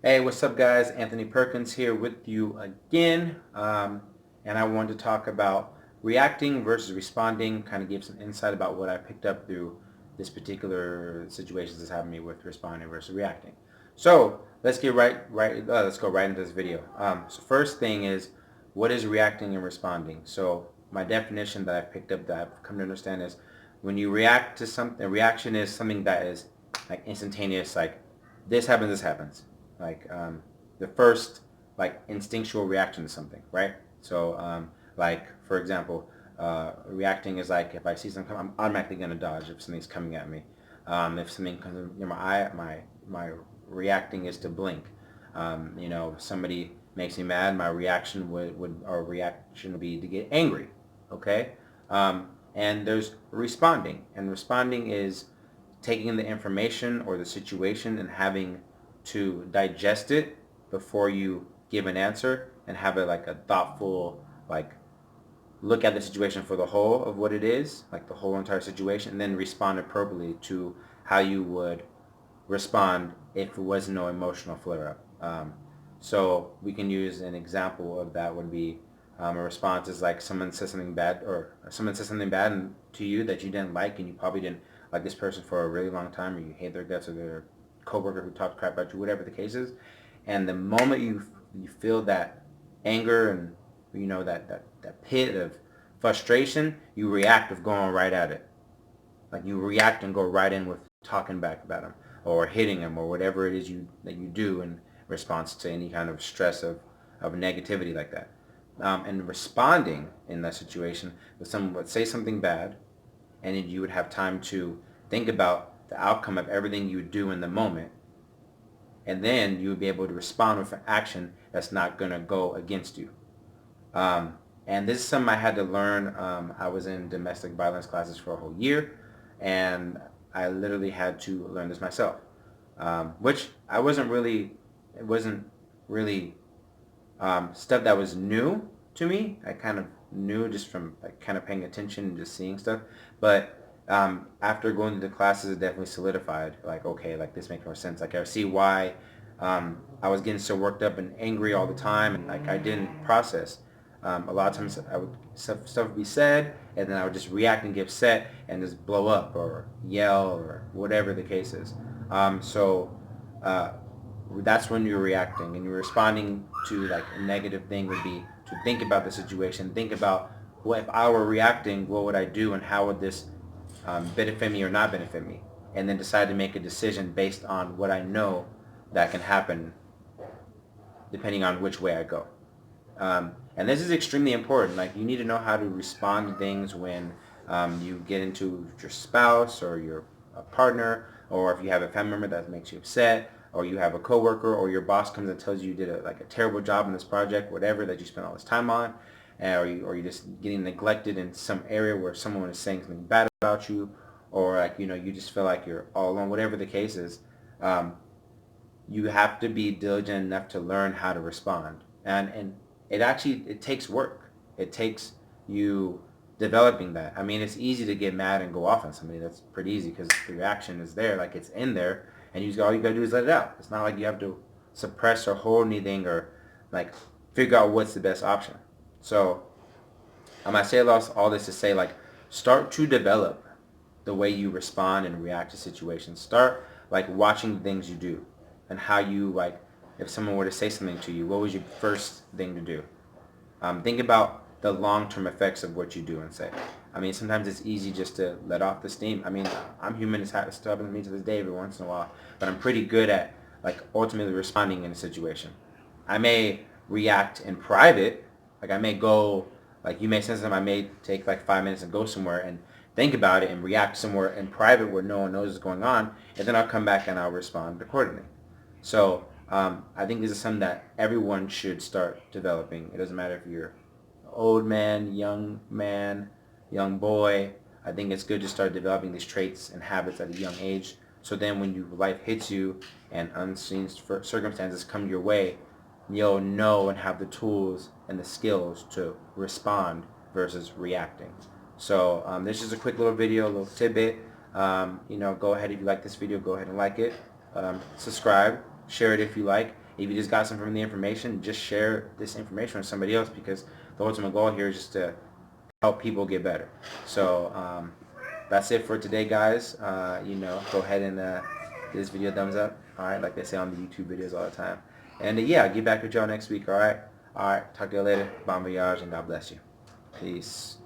Hey, what's up guys? Anthony Perkins here with you again. And I wanted to talk about reacting versus responding, kind of give some insight about what I picked up through this particular situation that's happened to me with responding versus reacting. So let's get let's go right into this video. So first thing is, what is reacting and responding? So my definition that I picked up that I've come to understand is when you react to something, a reaction is something that is like instantaneous, like this happens like the first like instinctual reaction to something, right? So like for example, reacting is like if I see something, I'm automatically gonna dodge if something's coming at me. If something comes in my eye, my reacting is to blink. If somebody makes me mad, my reaction would be to get angry. Okay, and there's responding, and responding is taking the information or the situation and having to digest it before you give an answer and have it like a thoughtful like look at the situation for the whole of what it is, like the whole entire situation, and then respond appropriately to how you would respond if it was no emotional flare up. So we can use an example of that would be a response is like someone says something bad or someone says something bad to you that you didn't like and you probably didn't like this person for a really long time or you hate their guts or their coworker who talked crap about you, whatever the case is. And the moment you feel that anger and that pit of frustration, you react with going right at it. Like you react and go right in with talking back about them or hitting them or whatever it is that you do in response to any kind of stress of negativity like that. And responding in that situation with someone would say something bad and you would have time to think about the outcome of everything you would do in the moment, and then you would be able to respond with an action that's not going to go against you. And this is something I had to learn. I was in domestic violence classes for a whole year, and I literally had to learn this myself, which it wasn't really stuff that was new to me. I kind of knew just from like kind of paying attention and just seeing stuff. But after going to the classes, it definitely solidified. Like, okay, like this makes more sense. Like I see why I was getting so worked up and angry all the time, and like I didn't process. A lot of times I would stuff would be said, and then I would just react and get upset and just blow up or yell or whatever the case is. So that's when you're reacting, and you're responding to like a negative thing would be to think about the situation, think about what if I were reacting, what would I do, and how would this benefit me or not benefit me, and then decide to make a decision based on what I know that can happen depending on which way I go. And this is extremely important. Like you need to know how to respond to things when you get into your spouse or your partner, or if you have a family member that makes you upset, or you have a coworker, or your boss comes and tells you you did a terrible job in this project, whatever that you spent all this time on, or you're just getting neglected in some area where someone is saying something bad about you, or like you just feel like you're all alone, whatever the case is. Um, you have to be diligent enough to learn how to respond, and it takes work. It takes you developing that. I mean, it's easy to get mad and go off on somebody. That's pretty easy because the reaction is there, like it's in there, and all you gotta do is let it out. It's not like you have to suppress or hold anything or like figure out what's the best option. So I say all this to say, like, start to develop the way you respond and react to situations. Start like watching the things you do and how you like if someone were to say something to you, what was your first thing to do? Think about the long-term effects of what you do and say. I mean, sometimes it's easy just to let off the steam. I mean, I'm human. It's happened to me to this day every once in a while, but I'm pretty good at like ultimately responding in a situation. I may react in private, like I may go, like you may say something, I may take like 5 minutes and go somewhere and think about it and react somewhere in private where no one knows what's going on, and then I'll come back and I'll respond accordingly. So I think this is something that everyone should start developing. It doesn't matter if you're old man, young boy. I think it's good to start developing these traits and habits at a young age. So then when life hits you and unseen circumstances come your way, you'll know and have the tools and the skills to respond versus reacting. So this is a quick little video, a little tidbit. Go ahead if you like this video, go ahead and like it. Subscribe, share it if you like, If you just got some from the information, just share this information with somebody else, because the ultimate goal here is just to help people get better. So that's it for today, guys. Go ahead and give this video a thumbs up. All right, like they say on the YouTube videos all the time. And yeah, I'll get back with y'all next week. All right. Talk to you later. Bon voyage, and God bless you. Peace.